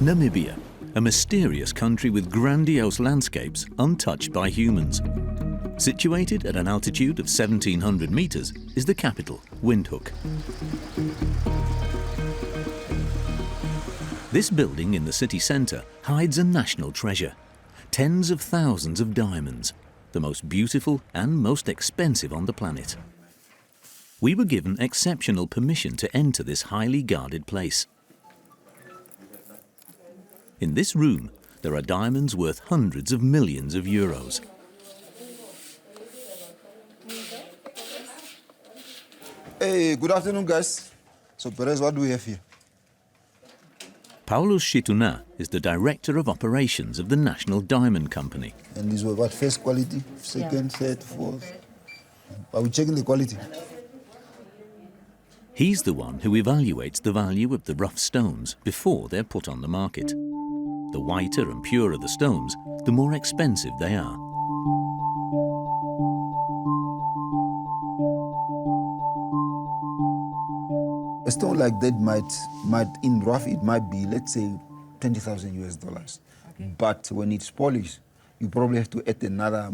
Namibia, a mysterious country with grandiose landscapes untouched by humans. Situated at an altitude of 1,700 meters is the capital, Windhoek. This building in the city center hides a national treasure, tens of thousands of diamonds, the most beautiful and most expensive on the planet. We were given exceptional permission to enter this highly guarded place. In this room, there are diamonds worth hundreds of millions of euros. Hey, good afternoon, guys. So, Perez, what do we have here? Paulus Chituna is the Director of Operations of the National Diamond Company. And these were what, first quality, second, third, fourth? Are we checking the quality? He's the one who evaluates the value of the rough stones before they're put on the market. The whiter and purer the stones, the more expensive they are. A stone like that might in rough, it might be, let's say, 20,000 US dollars. Okay. But when it's polished, you probably have to add another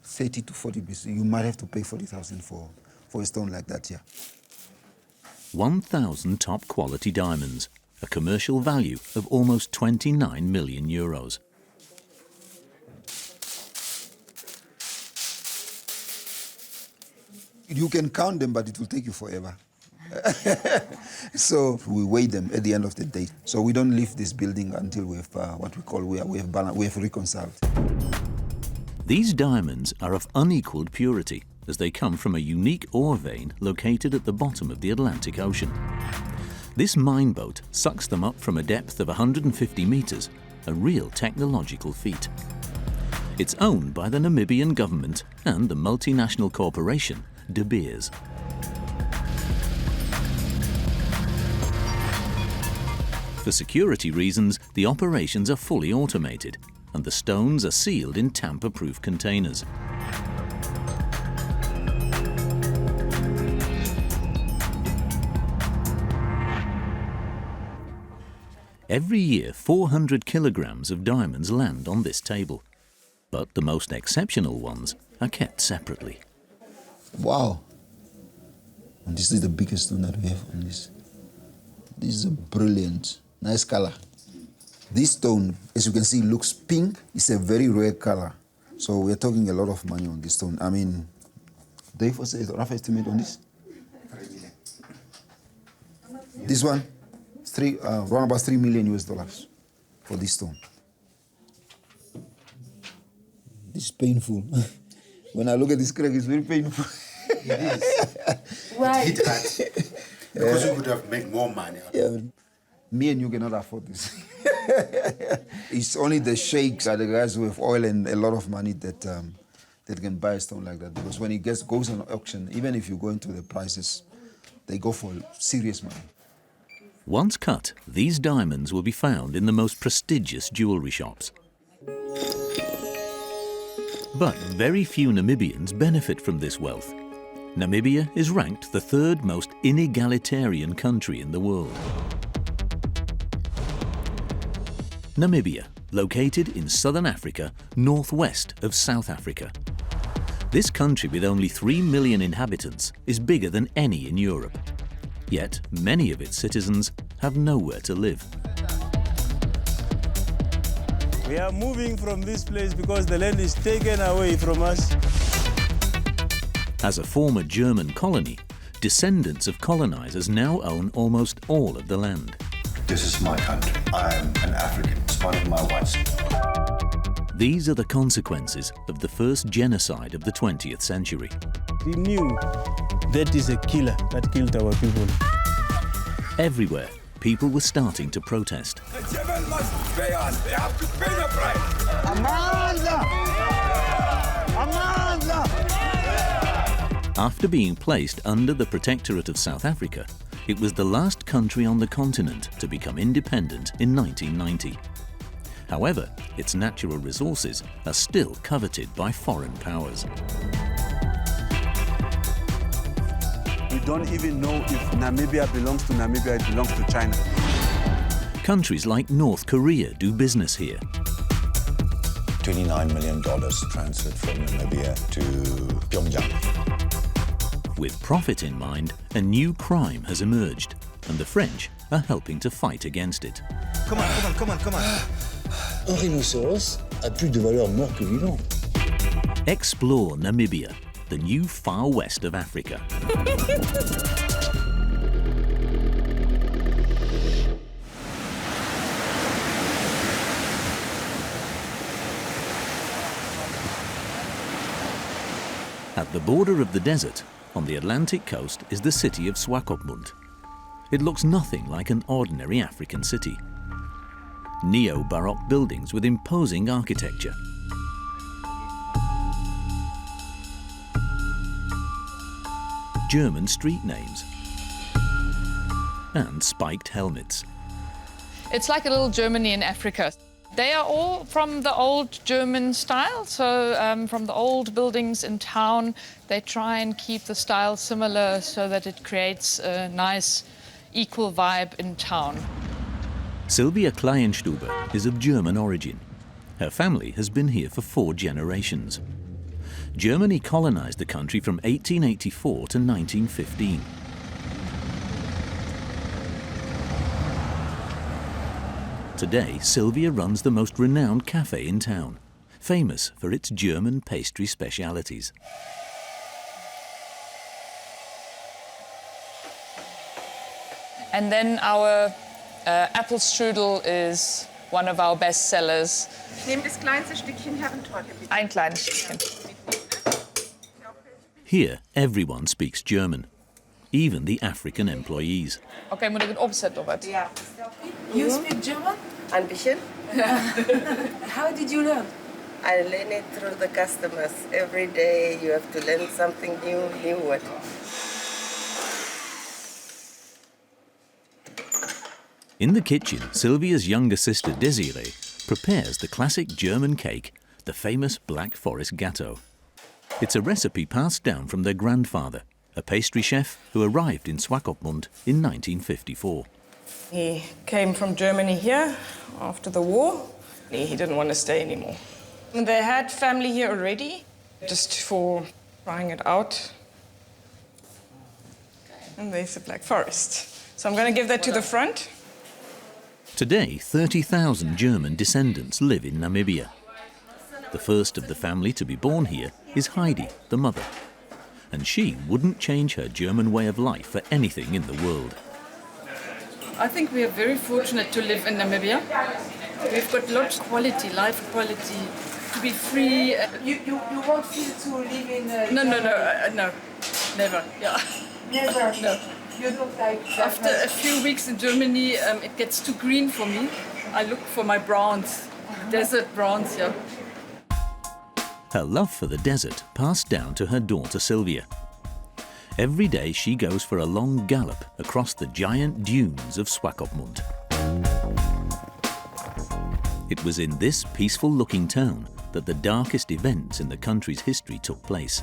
30 to 40%. You might have to pay 40,000 for a stone like that, yeah. 1,000 top quality diamonds, a commercial value of almost 29 million euros. You can count them, but it will take you forever. So we weigh them at the end of the day. So we don't leave this building until we have what we call, we have reconciled. These diamonds are of unequaled purity as they come from a unique ore vein located at the bottom of the Atlantic Ocean. This mine boat sucks them up from a depth of 150 meters, a real technological feat. It's owned by the Namibian government and the multinational corporation DeBeers. For security reasons, the operations are fully automated and the stones are sealed in tamper-proof containers. Every year, 400 kilograms of diamonds land on this table, but the most exceptional ones are kept separately. Wow! And this is the biggest stone that we have on this. This is a brilliant, nice color. This stone, as you can see, looks pink. It's a very rare color. So we're talking a lot of money on this stone. I mean, Dave, what's the rough estimate on this? 3 million. This one? Around about 3 million US dollars for this stone. This is painful. When I look at this crack, it's very painful. It is. Why? It hit hard. Because you could have made more money. Yeah, me and you cannot afford this. It's only the sheikhs are the guys who have oil and a lot of money that can buy a stone like that. Because when it goes on auction, even if you go into the prices, they go for serious money. Once cut, these diamonds will be found in the most prestigious jewelry shops. But very few Namibians benefit from this wealth. Namibia is ranked the third most inegalitarian country in the world. Namibia, located in southern Africa, northwest of South Africa. This country with only 3 million inhabitants is bigger than any in Europe. Yet many of its citizens have nowhere to live. We are moving from this place because the land is taken away from us. As a former German colony, descendants of colonizers now own almost all of the land. This is my country. I am an African. It's one of my rights. These are the consequences of the first genocide of the 20th century. We knew that is a killer that killed our people. Everywhere, people were starting to protest. The German must pay us. They have to pay the price. Amanda! Amanda! After being placed under the protectorate of South Africa, it was the last country on the continent to become independent in 1990. However, its natural resources are still coveted by foreign powers. We don't even know if Namibia belongs to Namibia, it belongs to China. Countries like North Korea do business here. $29 million transferred from Namibia to Pyongyang. With profit in mind, a new crime has emerged, and the French are helping to fight against it. Come on. Un rhinocéros a plus de valeur mort que vivant. Explore Namibia, the new far west of Africa. At the border of the desert, on the Atlantic coast, is the city of Swakopmund. It looks nothing like an ordinary African city. Neo-Baroque buildings with imposing architecture. German street names. And spiked helmets. It's like a little Germany in Africa. They are all from the old German style, so from the old buildings in town, they try and keep the style similar so that it creates a nice, equal vibe in town. Sylvia Kleinstube is of German origin. Her family has been here for 4 generations. Germany colonized the country from 1884 to 1915. Today, Sylvia runs the most renowned cafe in town, famous for its German pastry specialities. And then our apple strudel is one of our best sellers. Nehmt das kleinste Stückchen Herrentorte, bitte. Ein kleines Stückchen. Here, everyone speaks German, even the African employees. Okay, moet ik het opzetten, Robert? Ja. You speak German? Ein bisschen. How did you learn? I learn it through the customers. Every day you have to learn something new word. In the kitchen, Sylvia's younger sister Desiree prepares the classic German cake, the famous Black Forest Gâteau. It's a recipe passed down from their grandfather, a pastry chef who arrived in Swakopmund in 1954. He came from Germany here after the war. He didn't want to stay anymore. And they had family here already, just for trying it out. And there's the Black Forest. So I'm going to give that to the front. Today, 30,000 German descendants live in Namibia. The first of the family to be born here is Heidi, the mother. And she wouldn't change her German way of life for anything in the world. I think we are very fortunate to live in Namibia. We've got lots of quality, life quality, to be free. You won't feel to live in... No, never. Yeah. Never? No. You don't like... After a few weeks in Germany, it gets too green for me. I look for my browns, desert browns, yeah. Her love for the desert passed down to her daughter Sylvia. Every day she goes for a long gallop across the giant dunes of Swakopmund. It was in this peaceful-looking town that the darkest events in the country's history took place.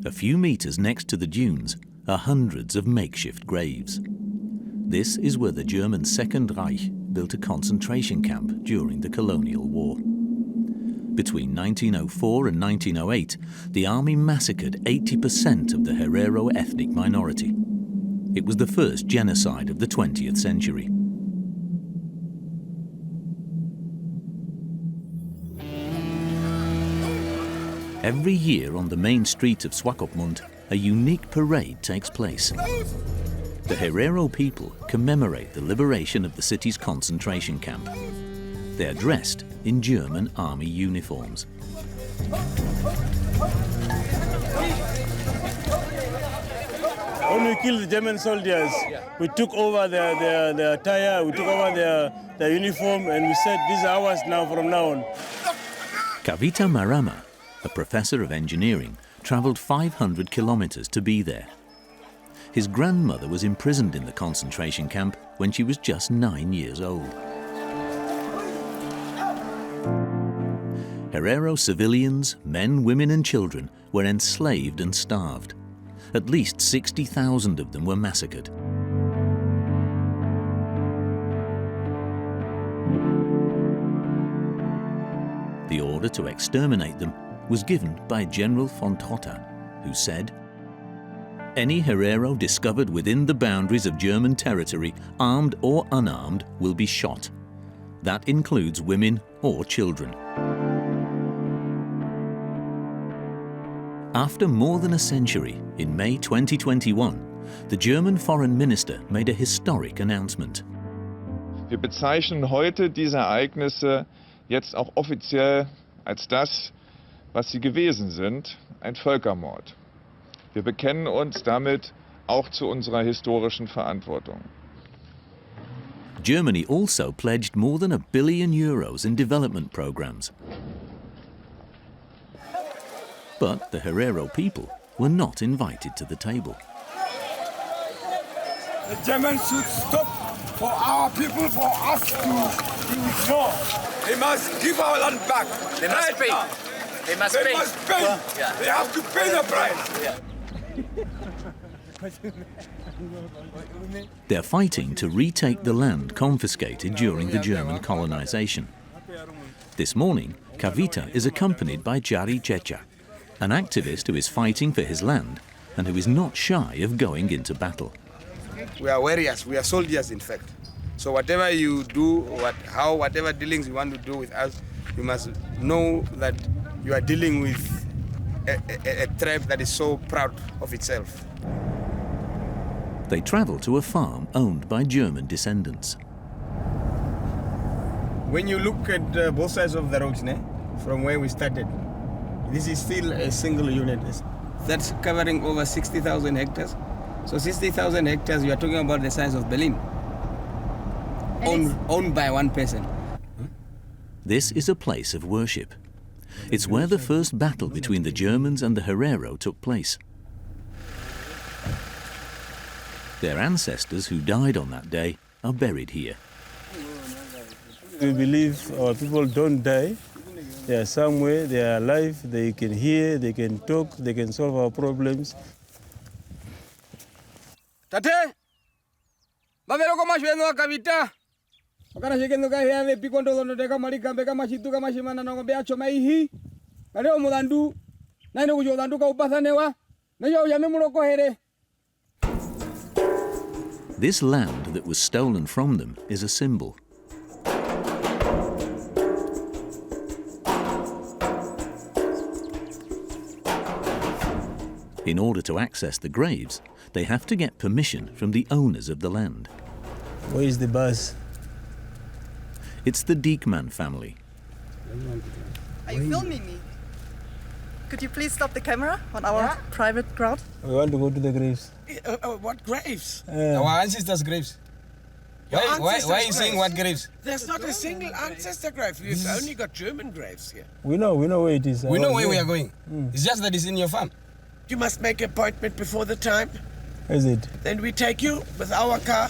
A few meters next to the dunes are hundreds of makeshift graves. This is where the German Second Reich built a concentration camp during the Colonial War. Between 1904 and 1908, the army massacred 80% of the Herero ethnic minority. It was the first genocide of the 20th century. Every year on the main street of Swakopmund, a unique parade takes place. The Herero people commemorate the liberation of the city's concentration camp. They are dressed in German army uniforms. When we killed the German soldiers, we took over their attire, we took over their uniform, and we said, these are ours now from now on. Karvita Marama, a professor of engineering, travelled 500 kilometres to be there. His grandmother was imprisoned in the concentration camp when she was just 9 years old. Herero civilians, men, women and children, were enslaved and starved, At least 60,000 of them were massacred. The order to exterminate them was given by General von Trotta, who said, "Any Herero discovered within the boundaries of German territory, armed or unarmed, will be shot. That includes women or children." After more than a century, in May 2021, the German foreign minister made a historic announcement. Wir bezeichnen heute diese Ereignisse jetzt auch offiziell als das, was sie gewesen sind, ein Völkermord. Wir bekennen uns damit auch zu unserer historischen Verantwortung. Germany also pledged more than €1 billion in development programs. But the Herero people were not invited to the table. The Germans should stop for our people, for us to ignore. They must give our land back. They must pay. They must pay. They must pay. Well, yeah. They have to pay the price. Yeah. They're fighting to retake the land confiscated during the German colonisation. This morning, Karvita is accompanied by Jari Checha, an activist who is fighting for his land and who is not shy of going into battle. We are warriors, we are soldiers in fact. So whatever you do, whatever dealings you want to do with us, you must know that you are dealing with a tribe that is so proud of itself. They travel to a farm owned by German descendants. When you look at both sides of the roads, from where we started, this is still a single unit. That's covering over 60,000 hectares. So 60,000 hectares, you are talking about the size of Berlin, owned by one person. This is a place of worship. It's where the first battle between the Germans and the Herero took place. Their ancestors who died on that day are buried here. We believe our people don't die. They are somewhere, they are alive, they can hear, they can talk, they can solve our problems. Tate, babero koma shwengo Karvita. Okana shekendo ka hiave pikondo lono teka malika mbeka mashitu kama shimana na ngombe acho maihi. Kaleo mudandu. Naino kujo dandu ka upasanewa. Nayo yame muloko here. This land that was stolen from them is a symbol. In order to access the graves, they have to get permission from the owners of the land. Where is the bus? It's the Diekman family. Are you filming me? Could you please stop the camera on our private ground? We want to go to the graves. What graves? Our ancestors' graves. Why are you saying what graves? There's not a single ancestor grave. We've only got German graves here. We know where it is. We know where we are going. It's just that it's in your farm. You must make an appointment before the time. Is it? Then we take you with our car.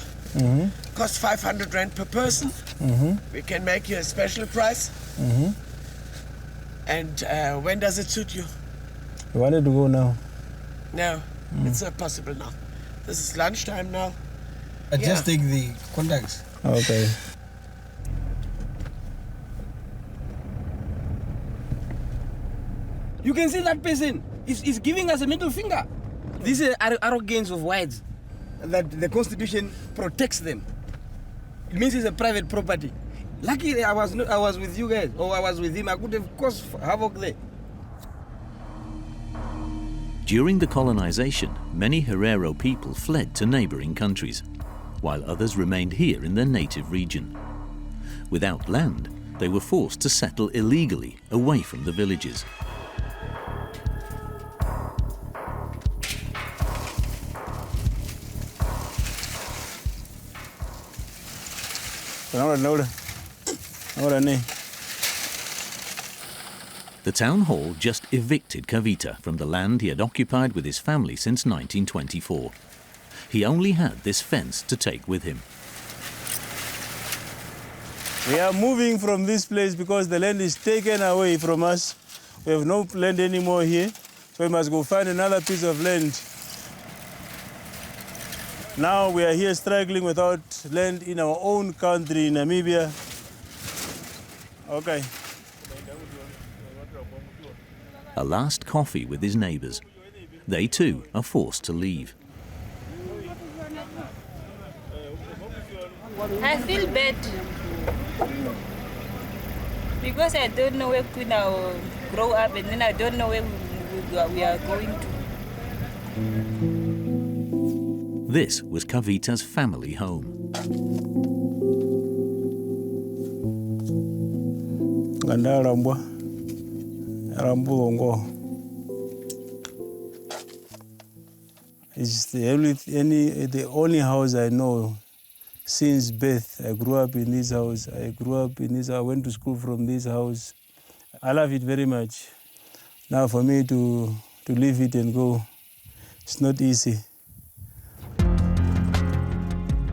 Costs 500 rand per person. We can make you a special price. And when does it suit you? We wanted to go now. No, it's not possible now. This is lunchtime now. Just take the contacts. Okay. You can see that person. He's giving us a middle finger. This is arrogance of whites, that the Constitution protects them. It means it's a private property. Luckily, I was with you guys, or I was with him. I could have caused havoc there. During the colonization, many Herero people fled to neighboring countries, while others remained here in their native region. Without land, they were forced to settle illegally away from the villages. The town hall just evicted Karvita from the land he had occupied with his family since 1924. He only had this fence to take with him. We are moving from this place because the land is taken away from us. We have no land anymore here, so we must go find another piece of land Now we are here struggling without land in our own country, Namibia. Okay. A last coffee with his neighbours. They too are forced to leave. I feel bad because I don't know where we now grow up, and then I don't know where we are going to. This was Karvita's family home. It's the only house I know since birth. I grew up in this house. I went to school from this house. I love it very much. Now for me to leave it and go, it's not easy.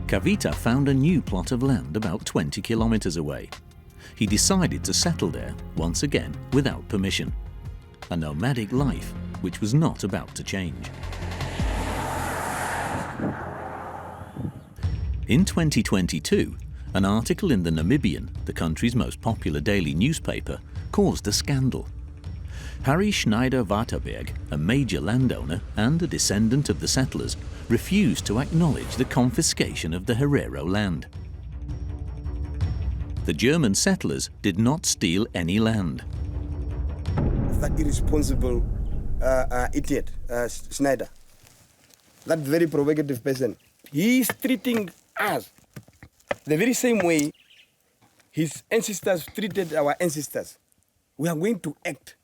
Karvita found a new plot of land about 20 kilometers away. He decided to settle there once again without permission. A nomadic life which was not about to change. In 2022, an article in the Namibian, the country's most popular daily newspaper, caused a scandal. Harry Schneider-Waterberg, a major landowner and a descendant of the settlers, refused to acknowledge the confiscation of the Herero land. The German settlers did not steal any land. That irresponsible idiot, Schneider, that very provocative person, he is treating us the very same way his ancestors treated our ancestors. We are going to act,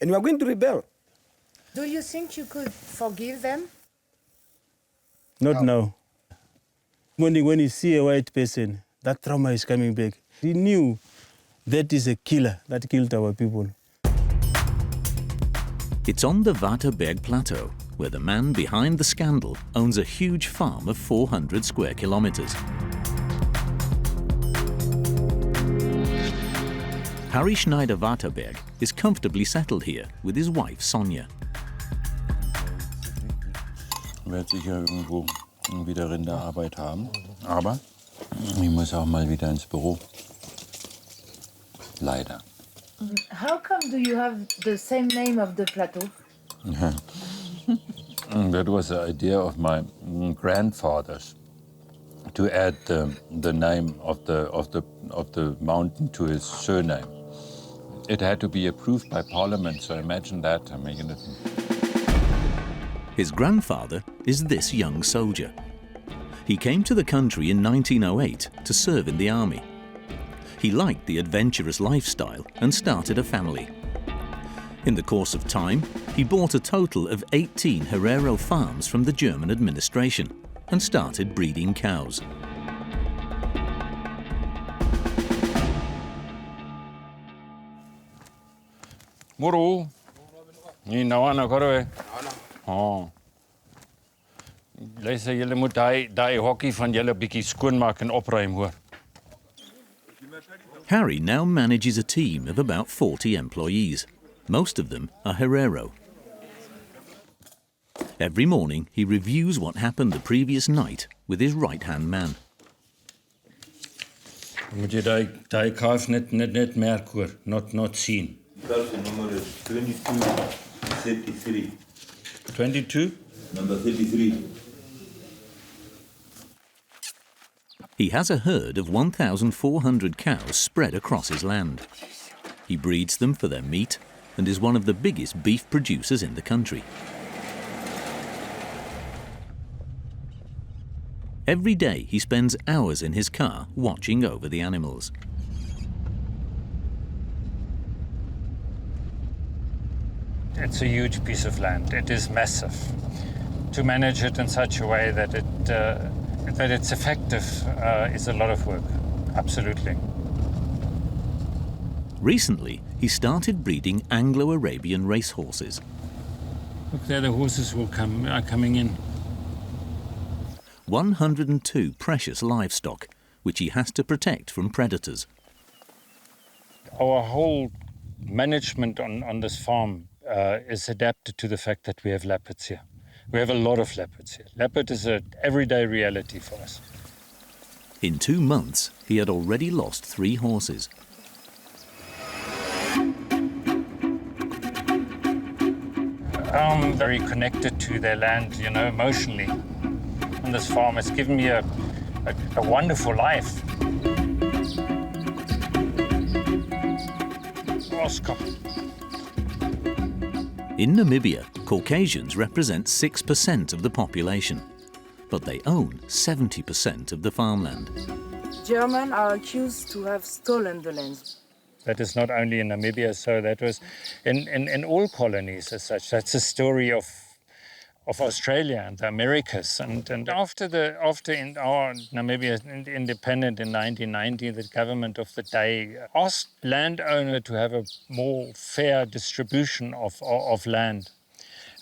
and we are going to rebel. Do you think you could forgive them? Not now. When you see a white person, that trauma is coming back. He knew that is a killer that killed our people. It's on the Waterberg Plateau, where the man behind the scandal owns a huge farm of 400 square kilometers. Harry Schneider-Waterberg is comfortably settled here with his wife Sonja. Werde sicher irgendwo wieder Rinderarbeit haben, aber ich muss auch mal wieder ins Büro. Leider. How come do you have the same name of the plateau? That was the idea of my grandfathers, to add the name of the mountain to his surname. It had to be approved by Parliament, so imagine that. I mean, His grandfather is this young soldier. He came to the country in 1908 to serve in the army. He liked the adventurous lifestyle and started a family. In the course of time, he bought a total of 18 Herero farms from the German administration and started breeding cows. Moro, nie nou aan korwe. Oh. Luister, julle moet daai hokkie van julle bietjie skoonmaak en opruim hoor. Harry now manages a team of about 40 employees. Most of them are Herero. Every morning he reviews what happened the previous night with his right-hand man. Moet jy daai kalf net merk hoor, not sien. Kalf number is 2233. 22? Number 33. He has a herd of 1,400 cows spread across his land. He breeds them for their meat and is one of the biggest beef producers in the country. Every day he spends hours in his car watching over the animals. It's a huge piece of land. It is massive. To manage it in such a way that it's effective is a lot of work. Absolutely. Recently, he started breeding Anglo-Arabian racehorses. Look there, the horses are coming in. 102 precious livestock, which he has to protect from predators. Our whole management on this farm is adapted to the fact that we have leopards here. We have a lot of leopards here. Leopard is an everyday reality for us. In 2 months, he had already lost 3 horses. I'm very connected to their land, you know, emotionally. On this farm, it's given me a wonderful life. Oscar. In Namibia, Caucasians represent 6% of the population, but they own 70% of the farmland. Germans are accused to have stolen the land. That is not only in Namibia, so that was in all colonies as such. That's the story of Australia and the Americas. And after our Namibia independent in 1990, the government of the day asked landowner to have a more fair distribution of land.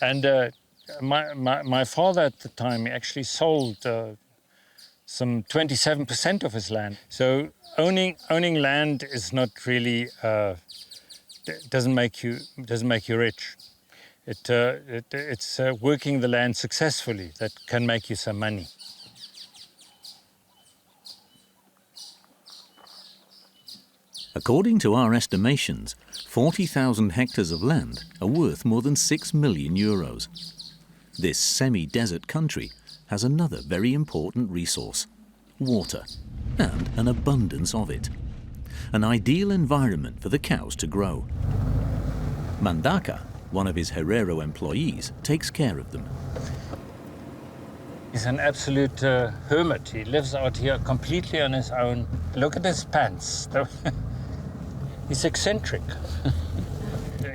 And my father at the time actually sold some 27% of his land. So owning land is not really doesn't make you rich. It's working the land successfully that can make you some money. According to our estimations, 40,000 hectares of land are worth more than 6 million euros. This semi-desert country has another very important resource: water, and an abundance of it. An ideal environment for the cows to grow. Mandaka, one of his Herero employees, takes care of them. He's an absolute hermit. He lives out here completely on his own. Look at his pants. He's eccentric.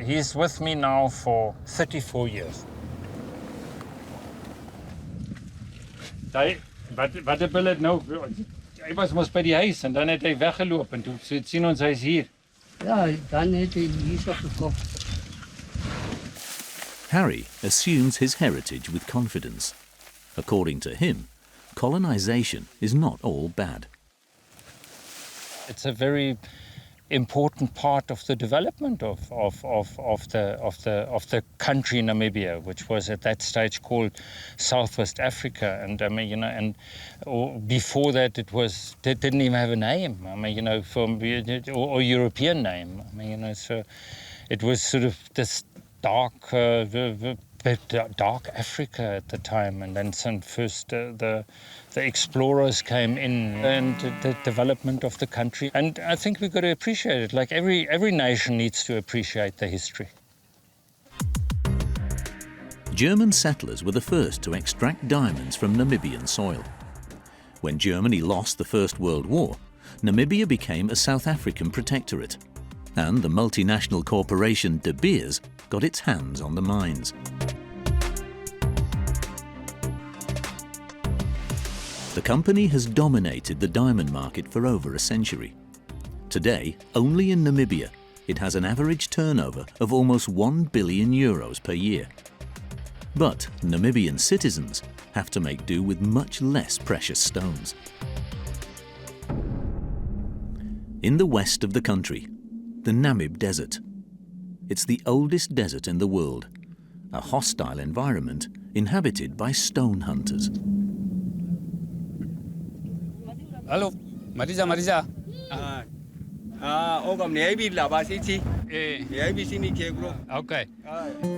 He's with me now for 34 years. Wat wil het nou? Hij was bij die huis en dan heeft hij weggelopen. En toen zien ons hij is hier. Ja, dan heeft hij hier zo gekocht. Harry assumes his heritage with confidence. According to him, colonization is not all bad. It's a very important part of the development of the country Namibia, which was at that stage called Southwest Africa, and I mean, you know, and before that it didn't even have a name. I mean, you know, or European name. I mean, you know, so it was sort of this dark Africa at the time, and then first the explorers came in and the development of the country. And I think we've got to appreciate it. Like every nation needs to appreciate the history. German settlers were the first to extract diamonds from Namibian soil. When Germany lost the First World War, Namibia became a South African protectorate, and the multinational corporation DeBeers got its hands on the mines. The company has dominated the diamond market for over a century. Today, only in Namibia, it has an average turnover of almost 1 billion euros per year. But Namibian citizens have to make do with much less precious stones. In the west of the country, the Namib Desert. It's the oldest desert in the world, a hostile environment inhabited by stone hunters. Hallo, Marisa. Okay.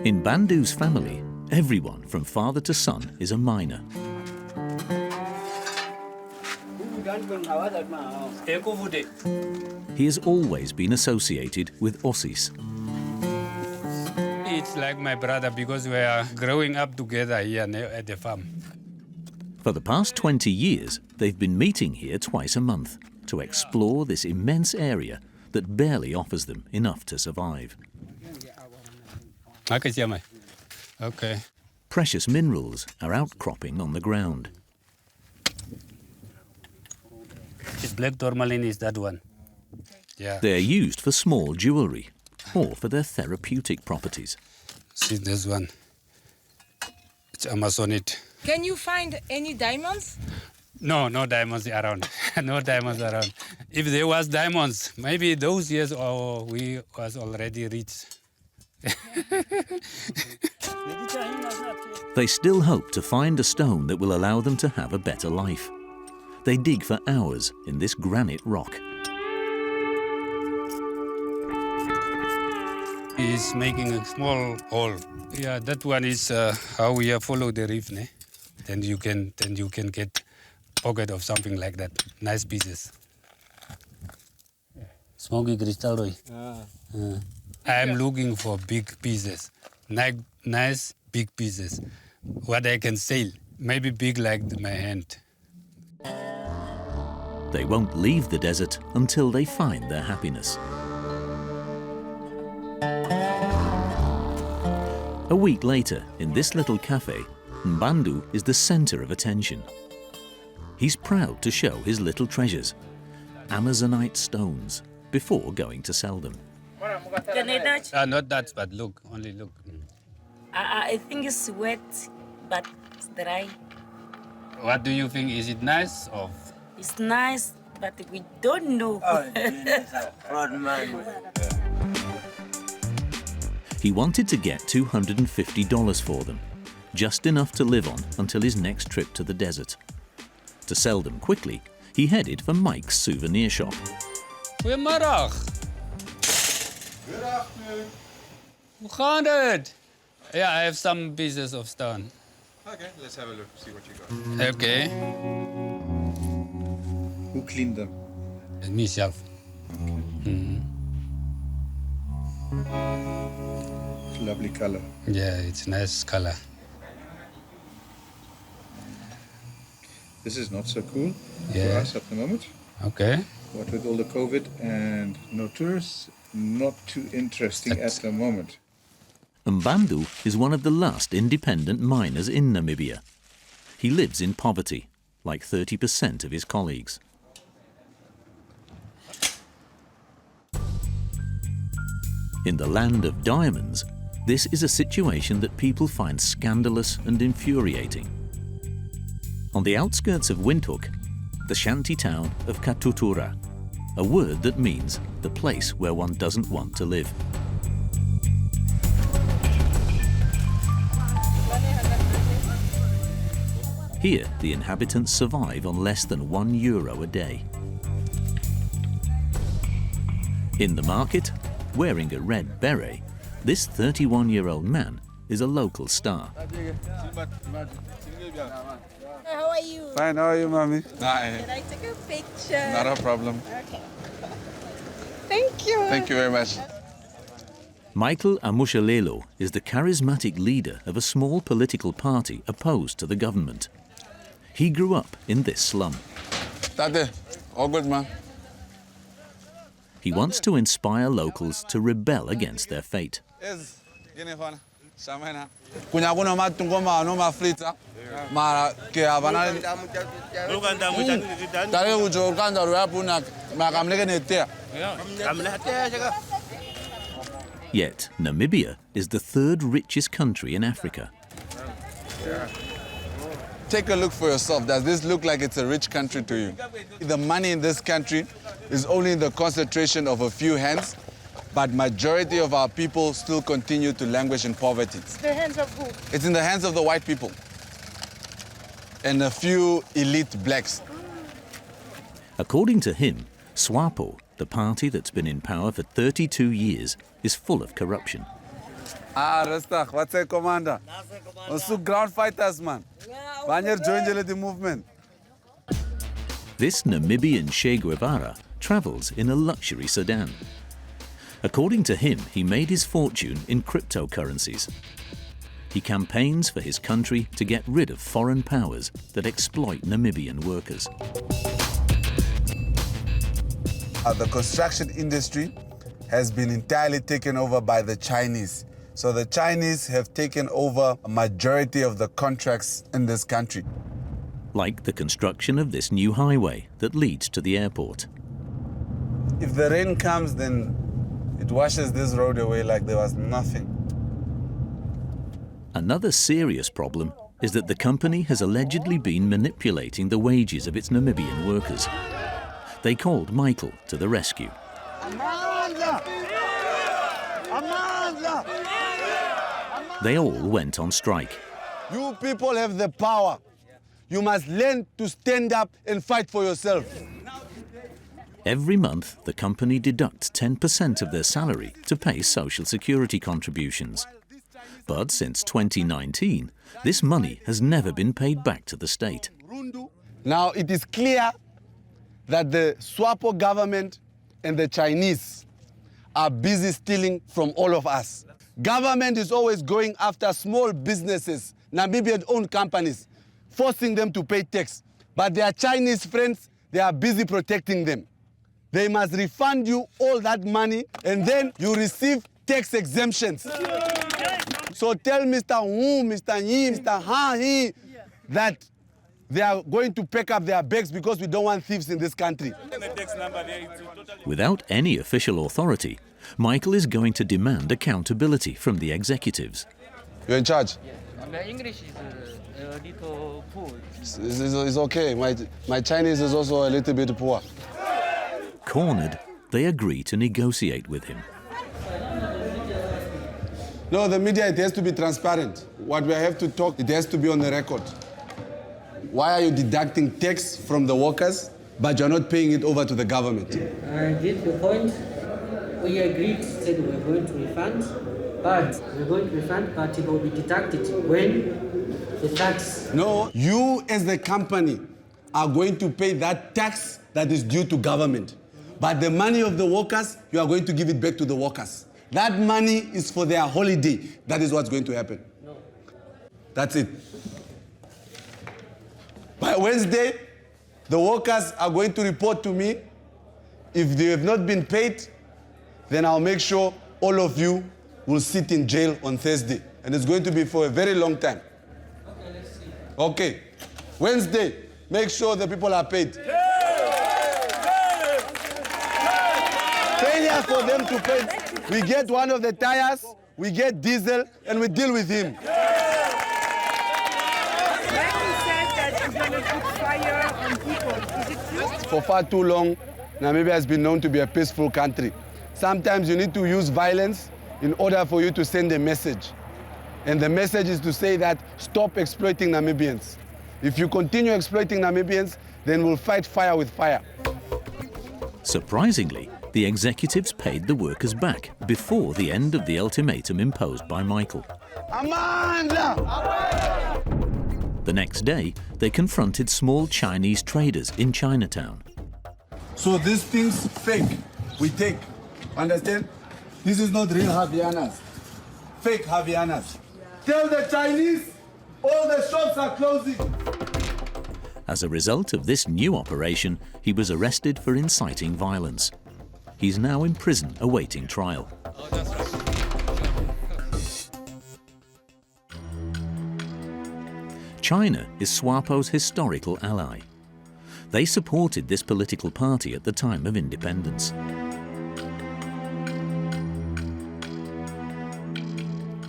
In Bandu's family, everyone from father to son is a miner. He has always been associated with Aussies. It's like my brother because we are growing up together here at the farm. For the past 20 years, they've been meeting here twice a month to explore this immense area that barely offers them enough to survive. Okay. Precious minerals are outcropping on the ground. This black tourmaline is that one. Yeah. They're used for small jewelry or for their therapeutic properties. See this one. It's Amazonite. Can you find any diamonds? No diamonds around. No diamonds around. If there was diamonds, maybe those years we was already rich. They still hope to find a stone that will allow them to have a better life. They dig for hours in this granite rock. He's making a small hole. Yeah, that one is how we follow the reef. Ne? Then you can get pocket of something like that. Nice pieces. Smoky crystal, Roy. I'm looking for big pieces, nice big pieces, what I can sell. Maybe big like my hand. They won't leave the desert until they find their happiness. A week later, in this little cafe, Mbandu is the center of attention. He's proud to show his little treasures, Amazonite stones, before going to sell them. Can I touch? Not that, but look, only look. I think it's wet, but it's dry. What do you think? Is it nice or? It's nice, but we don't know. He wanted to get $250 for them, just enough to live on until his next trip to the desert. To sell them quickly, he headed for Mike's souvenir shop. Goedemiddag. Good afternoon. Hoe gaat het? Yeah, I have some pieces of stone. Okay, let's have a look, see what you got. Okay. Who cleaned them? Myself. Lovely color. Yeah, it's nice color. This is not so cool for Yeah. us at the moment. Okay. What with all the COVID and no tourists, not too interesting at the moment. Mbandu is one of the last independent miners in Namibia. He lives in poverty, like 30% of his colleagues. In the land of diamonds, this is a situation that people find scandalous and infuriating. On the outskirts of Windhoek, the shanty town of Katutura, a word that means the place where one doesn't want to live. Here, the inhabitants survive on less than €1 a day. In the market, wearing a red beret, this 31-year-old man is a local star. How are you? Fine, how are you, mommy? Can I take a picture? Not a problem. Okay. Thank you. Thank you very much. Michael Amushalelo is the charismatic leader of a small political party opposed to the government. He grew up in this slum. Tate, all good, man. He wants to inspire locals to rebel against their fate. Yet, Namibia is the third richest country in Africa. Take a look for yourself. Does this look like it's a rich country to you? The money in this country is only in the concentration of a few hands, but majority of our people still continue to languish in poverty. It's the hands of who? It's in the hands of the white people and a few elite blacks. According to him, Swapo, the party that's been in power for 32 years, is full of corruption. Rastak, what's a commander? Also ground fighters, man. Banyer join the movement. This Namibian Che Guevara travels in a luxury sedan. According to him, he made his fortune in cryptocurrencies. He campaigns for his country to get rid of foreign powers that exploit Namibian workers. The construction industry has been entirely taken over by the Chinese. So the Chinese have taken over a majority of the contracts in this country. Like the construction of this new highway that leads to the airport. If the rain comes, then it washes this road away like there was nothing. Another serious problem is that the company has allegedly been manipulating the wages of its Namibian workers. They called Michael to the rescue. they all went on strike. You people have the power. You must learn to stand up and fight for yourself. Every month, the company deducts 10% of their salary to pay social security contributions. But since 2019, this money has never been paid back to the state. Now, it is clear that the Swapo government and the Chinese are busy stealing from all of us. Government is always going after small businesses, Namibian-owned companies, forcing them to pay tax. But their Chinese friends, they are busy protecting them. They must refund you all that money and then you receive tax exemptions. So tell Mr. Wu, Mr. Yi, Mr. Ha, He that they are going to pack up their bags because we don't want thieves in this country. Without any official authority, Michael is going to demand accountability from the executives. You're in charge? My English is a little poor. It's okay. My Chinese is also a little bit poor. Cornered, they agree to negotiate with him. No, the media, it has to be transparent. What we have to talk, it has to be on the record. Why are you deducting tax from the workers, but you're not paying it over to the government? I get your point. We agreed, said we're going to refund, but it will be deducted when the tax. No, you as the company are going to pay that tax that is due to government. But the money of the workers, you are going to give it back to the workers. That money is for their holiday. That is what's going to happen. No. That's it. By Wednesday, the workers are going to report to me. If they have not been paid, then I'll make sure all of you will sit in jail on Thursday. And it's going to be for a very long time. Okay, let's see. Okay. Wednesday, make sure the people are paid. Failure for them to pay. We get one of the tires, we get diesel, and we deal with him. For far too long, Namibia has been known to be a peaceful country. Sometimes you need to use violence in order for you to send a message. And the message is to say that stop exploiting Namibians. If you continue exploiting Namibians, then we'll fight fire with fire. Surprisingly, the executives paid the workers back before the end of the ultimatum imposed by Michael. Amanda! The next day, they confronted small Chinese traders in Chinatown. So these things fake, we take. Understand? This is not real Havianas. Fake Havianas. Tell the Chinese all the shops are closing. As a result of this new operation, he was arrested for inciting violence. He's now in prison awaiting trial. China is Swapo's historical ally. They supported this political party at the time of independence.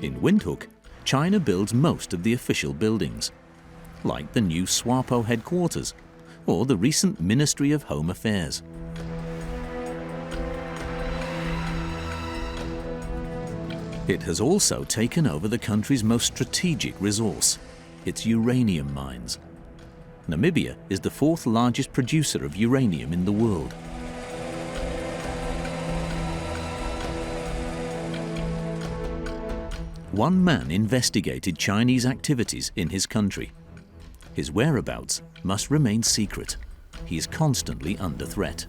In Windhoek, China builds most of the official buildings, like the new Swapo headquarters or the recent Ministry of Home Affairs. It has also taken over the country's most strategic resource, its uranium mines. Namibia is the fourth largest producer of uranium in the world. One man investigated Chinese activities in his country. His whereabouts must remain secret. He is constantly under threat.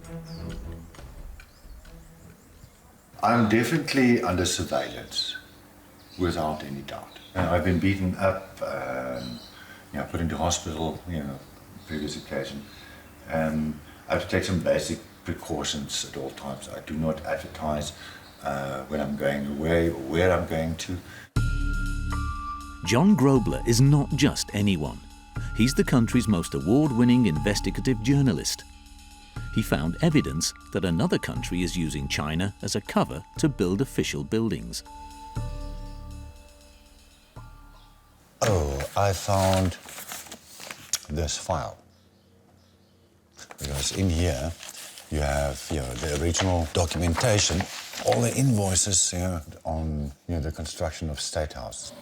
I'm definitely under surveillance, without any doubt. I've been beaten up, put into hospital, previous occasion. I have to take some basic precautions at all times. I do not advertise when I'm going away or where I'm going to. John Grobler is not just anyone. He's the country's most award-winning investigative journalist. He found evidence that another country is using China as a cover to build official buildings. Oh, I found this file. Because in here you have the original documentation, all the invoices on the construction of State House.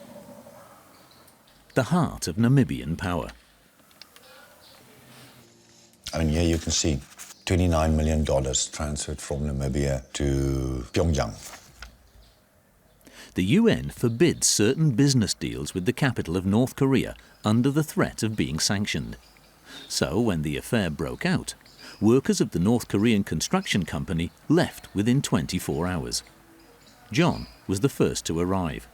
the heart of Namibian power. And here you can see $29 million transferred from Namibia to Pyongyang. The UN forbids certain business deals with the capital of North Korea under the threat of being sanctioned. So when the affair broke out, workers of the North Korean construction company left within 24 hours. John was the first to arrive.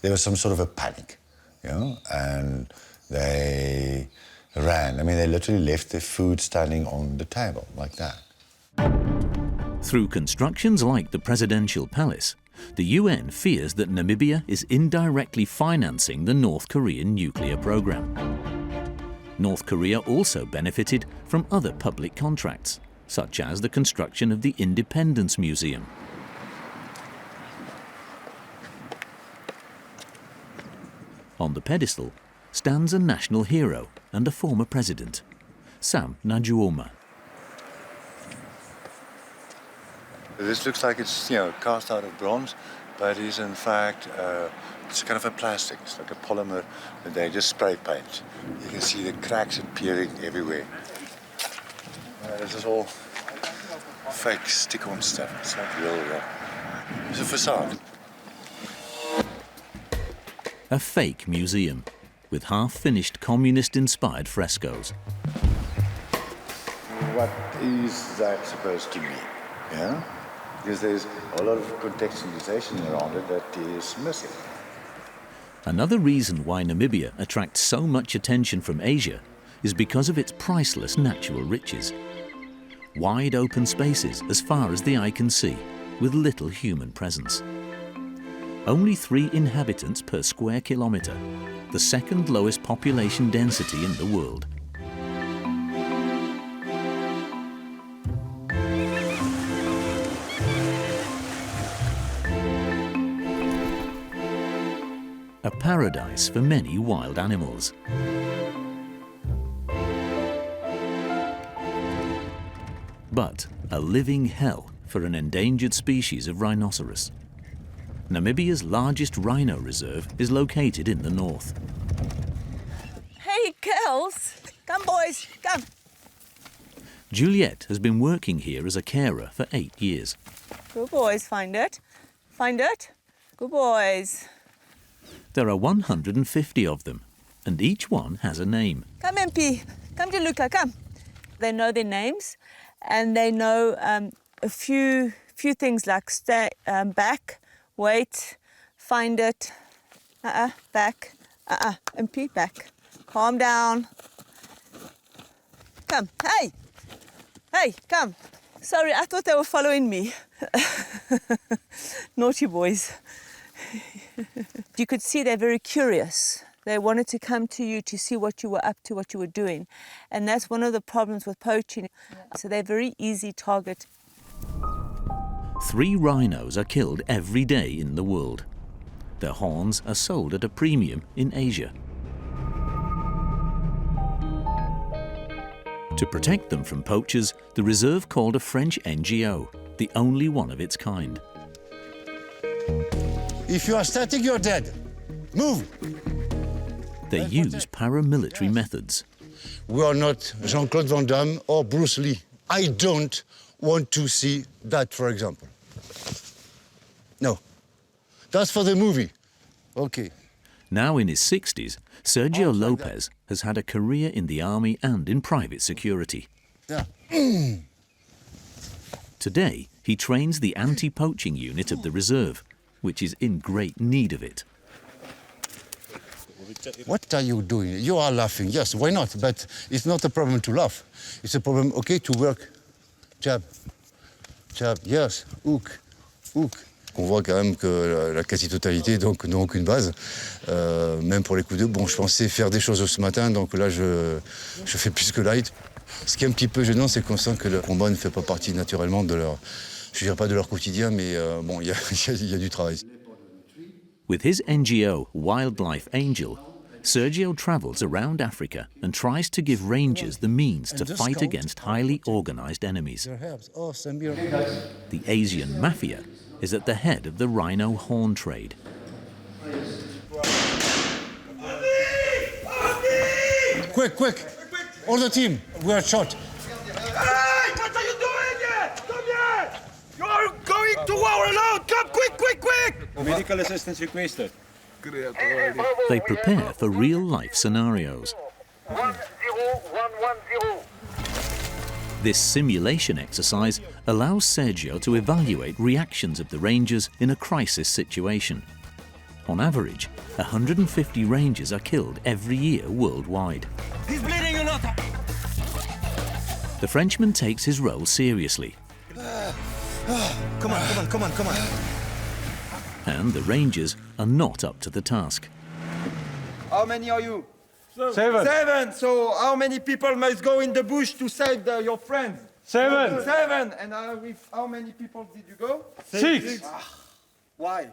There was some sort of a panic, you know, and they ran. I mean, they literally left their food standing on the table like that. Through constructions like the Presidential Palace, the UN fears that Namibia is indirectly financing the North Korean nuclear program. North Korea also benefited from other public contracts, such as the construction of the Independence Museum. On the pedestal stands a national hero and a former president, Sam Nujoma. This looks like it's, you know, cast out of bronze, but it is in fact it's kind of a plastic. It's like a polymer that they just spray paint. You can see the cracks appearing everywhere. This is all fake stick-on stuff. It's not real. It's a facade. A fake museum with half-finished communist-inspired frescoes. What is that supposed to mean? Yeah? Because there's a lot of contextualization around it that is missing. Another reason why Namibia attracts so much attention from Asia is because of its priceless natural riches. Wide open spaces as far as the eye can see, with little human presence. Only 3 inhabitants per square kilometre, the second lowest population density in the world. A paradise for many wild animals. But a living hell for an endangered species of rhinoceros. Namibia's largest rhino reserve is located in the north. Hey, girls! Come, boys, come! Juliet has been working here as a carer for 8 years. Good boys, find it. Find it. Good boys. There are 150 of them, and each one has a name. Come, MP. Come to Luca, come. They know their names, and they know a few things like stay back, wait, find it, back, MP, back. Calm down. Come, hey, come. Sorry, I thought they were following me. Naughty boys. You could see they're very curious. They wanted to come to you to see what you were up to, what you were doing. And that's one of the problems with poaching. So they're a very easy target. 3 rhinos are killed every day in the world. Their horns are sold at a premium in Asia. To protect them from poachers, the reserve called a French NGO, the only one of its kind. If you are static, you're dead. Move! They use paramilitary methods. We are not Jean-Claude Van Damme or Bruce Lee. I don't want to see that, for example. No. That's for the movie. Okay. Now in his 60s, Sergio Lopez has had a career in the army and in private security. Yeah. Today, he trains the anti-poaching unit of the reserve, which is in great need of it. What are you doing? You are laughing. Yes, why not? But it's not a problem to laugh. It's a problem, okay, to work. Jab. Jab, yes. Hook. Hook. On voit quand même que la quasi-totalité n'ont aucune base. Même pour les coups de... Bon, je pensais faire des choses ce matin, donc là, je fais plus que light. Ce qui est un petit peu gênant, c'est qu'on sent que le combat ne fait pas partie naturellement de leur... Je dirais pas de leur quotidien, mais bon, il y a du travail. With his NGO, Wildlife Angel, Sergio travels around Africa and tries to give rangers the means to fight against highly organized enemies. The Asian Mafia is at the head of the rhino horn trade. quick, quick. All the team, we are shot. Hey, what are you doing here? Come here! You are going to war alone! Come quick, quick, quick! Medical assistance requested. They prepare for real-life scenarios. 10110. This simulation exercise allows Sergio to evaluate reactions of the rangers in a crisis situation. On average, 150 rangers are killed every year worldwide. He's bleeding or not? The Frenchman takes his role seriously. Come on. And the rangers are not up to the task. How many are you? 7. 7. So how many people must go in the bush to save your friends? 7. 7. And with how many people did you go? 6. Why?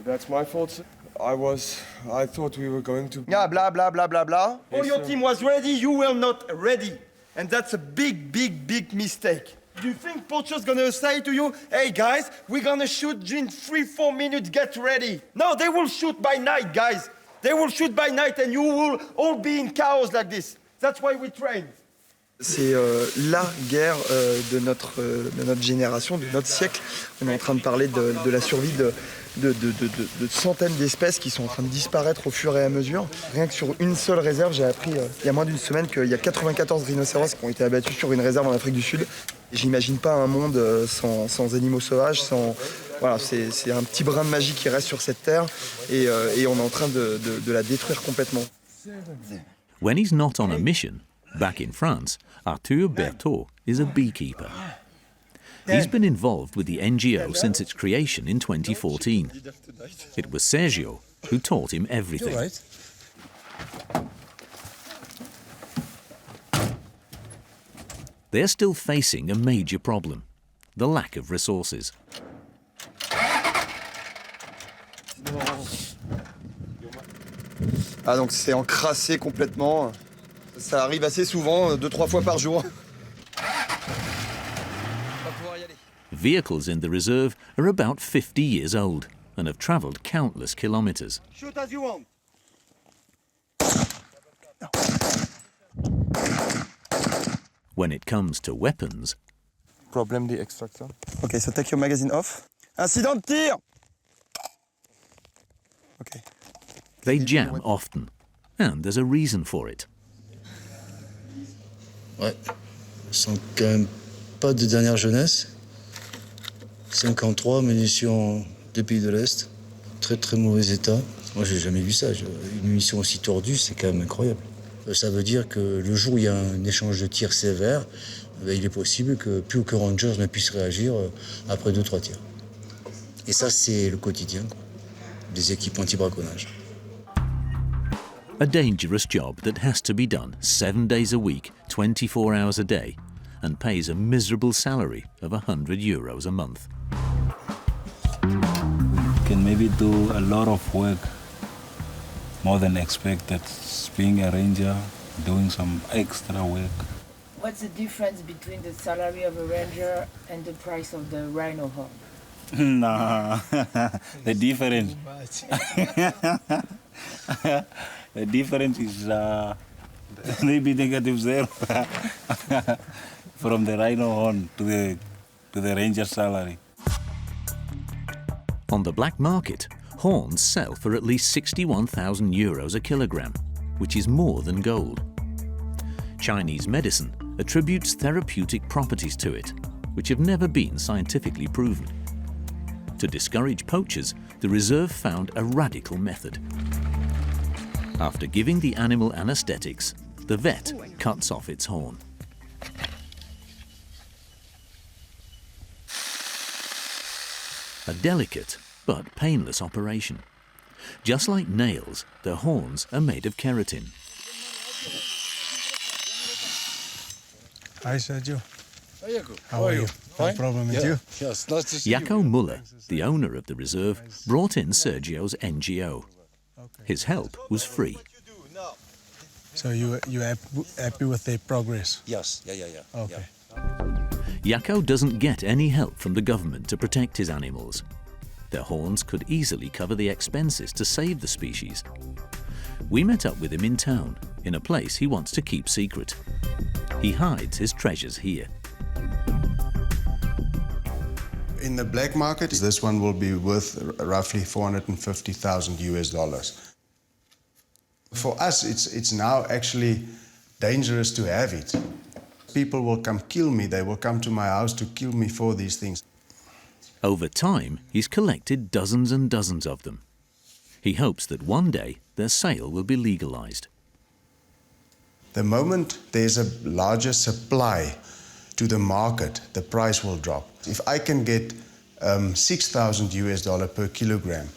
That's my fault. I thought we were going to... Yeah, blah, blah, blah, blah, blah. Yes, All your sir. team was ready, you were not ready. And that's a big, big, big mistake. Do you think poachers gonna say to you, hey guys, we're gonna shoot in 3-4 minutes, get ready? No, they will shoot by night, guys. They will shoot by night and you will all be in chaos like this. That's why we train. C'est la guerre de notre génération, de notre siècle. On est en train de parler de la survie de centaines d'espèces qui sont en train de disparaître au fur et à mesure. Rien que sur une seule réserve, j'ai appris il y a moins d'une semaine qu'il y a 94 rhinocéros qui ont été abattus sur une réserve en Afrique du Sud. J'imagine pas un monde sans animaux sauvages, Voilà, c'est un petit brin de magie qui reste sur cette terre et on est en train de la détruire complètement. When he's not on a mission, back in France, Arthur Berthaud is a beekeeper. He's been involved with the NGO since its creation in 2014. It was Sergio who taught him everything. You're right. They're still facing a major problem, the lack of resources. Ah donc c'est encrassé complètement. Ça arrive assez souvent, 2-3 fois par jour. Vehicles in the reserve are about 50 years old and have travelled countless kilometres. Shoot as you want. When it comes to weapons, Problem the extractor. Okay, so take your magazine off. Incident de tir! Okay. they jam often, and there's a reason for it. Ouais, sont quand même pas de dernière jeunesse. 53 munitions des pays de l'Est, très très mauvais état. Moi j'ai jamais vu ça, une munition aussi tordue, c'est quand même incroyable. Ça veut dire que le jour où il y a un échange de tirs sévère, il est possible que plus aucun ranger ne puisse réagir après 2-3 tirs. Et ça c'est le quotidien, quoi, des équipes anti-braconnage. A dangerous job that has to be done 7 days a week, 24 hours a day, and pays a miserable salary of €100 a month. Can maybe do a lot of work, more than expected. Being a ranger, doing some extra work. What's the difference between the salary of a ranger and the price of the rhino horn? Nah, the difference. The difference is maybe -0 from the rhino horn to the ranger salary. On the black market, horns sell for at least €61,000 a kilogram, which is more than gold. Chinese medicine attributes therapeutic properties to it, which have never been scientifically proven. To discourage poachers, the reserve found a radical method. After giving the animal anesthetics, the vet cuts off its horn. A delicate but painless operation. Just like nails, the horns are made of keratin. Hi, Sergio. Hi, Jaco. How are you? No problem with you? Yes, nice to see you. Jaco Muller, the owner of the reserve, brought in Sergio's NGO. His help was free. So you happy with the progress? Yes, yeah. Okay. Jaco doesn't get any help from the government to protect his animals. Their horns could easily cover the expenses to save the species. We met up with him in town, in a place he wants to keep secret. He hides his treasures here. In the black market, this one will be worth roughly 450,000 US dollars. For us, it's now actually dangerous to have it. People will come kill me. They will come to my house to kill me for these things. Over time, he's collected dozens and dozens of them. He hopes that one day their sale will be legalized. The moment there's a larger supply to the market, the price will drop. If I can get 6,000 US dollar per kilogram,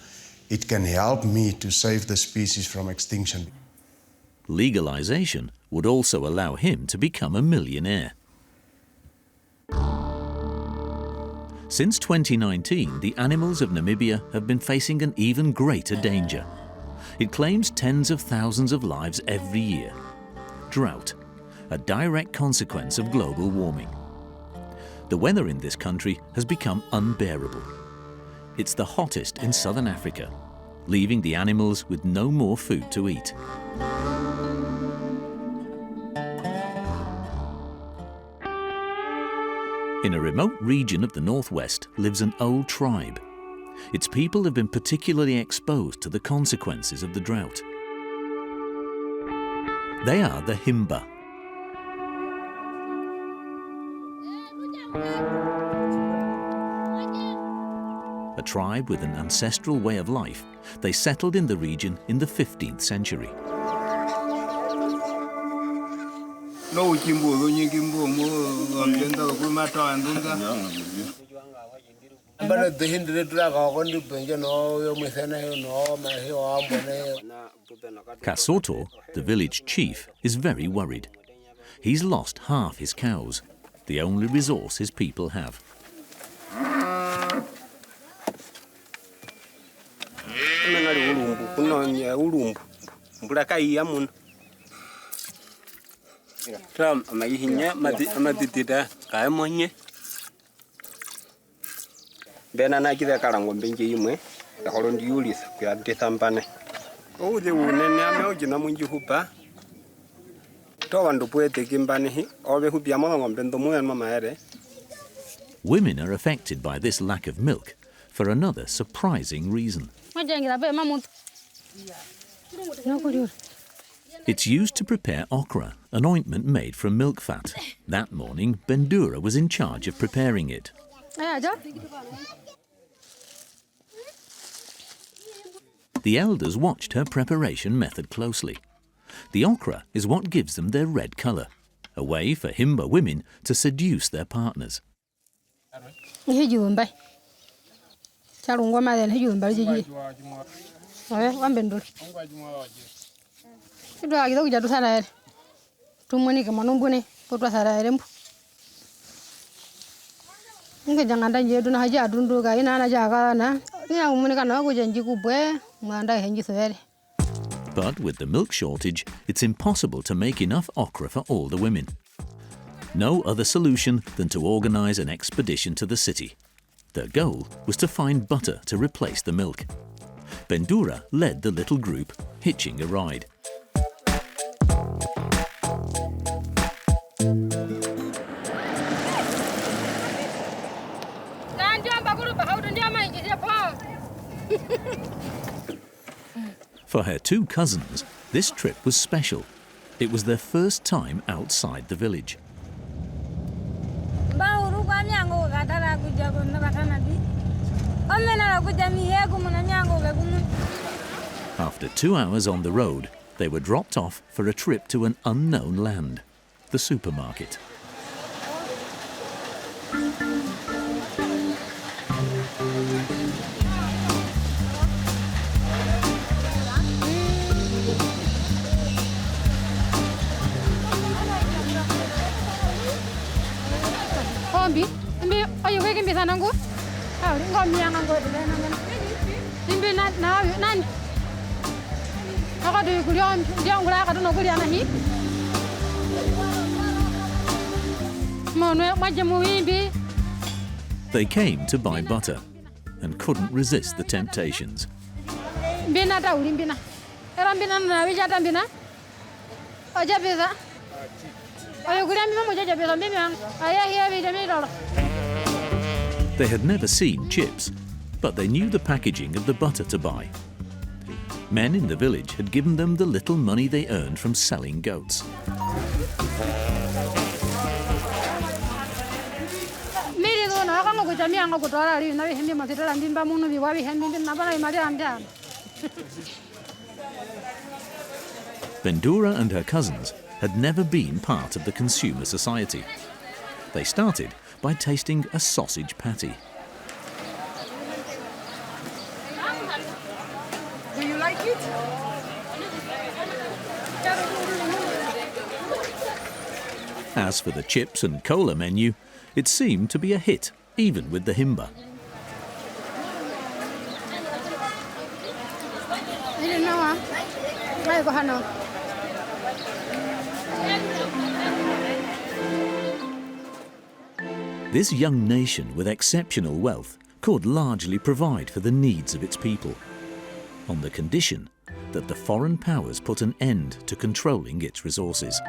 it can help me to save the species from extinction. Legalization would also allow him to become a millionaire. Since 2019, the animals of Namibia have been facing an even greater danger. It claims tens of thousands of lives every year. Drought, a direct consequence of global warming. The weather in this country has become unbearable. It's the hottest in southern Africa, leaving the animals with no more food to eat. In a remote region of the northwest lives an old tribe. Its people have been particularly exposed to the consequences of the drought. They are the Himba. A tribe with an ancestral way of life, they settled in the region in the 15th century. Kasoto, the village chief, is very worried. He's lost half his cows, the only resource his people have. Women are affected by this lack of milk for another surprising reason. It's used to prepare okra, an ointment made from milk fat. That morning, Bendura was in charge of preparing it. The elders watched her preparation method closely. The okra is what gives them their red colour, a way for Himba women to seduce their partners. But with the milk shortage, it's impossible to make enough okra for all the women. No other solution than to organise an expedition to the city. Their goal was to find butter to replace the milk. Bendura led the little group, hitching a ride. For her two cousins, this trip was special. It was their first time outside the village. After 2 hours on the road, they were dropped off for a trip to an unknown land, the supermarket. They came to buy butter and couldn't resist the temptations. They had never seen chips, but they knew the packaging of the butter to buy. Men in the village had given them the little money they earned from selling goats. Vendura and her cousins had never been part of the consumer society. They started by tasting a sausage patty. Do you like it? As for the chips and cola menu, it seemed to be a hit, even with the Himba. This young nation with exceptional wealth could largely provide for the needs of its people, on the condition that the foreign powers put an end to controlling its resources.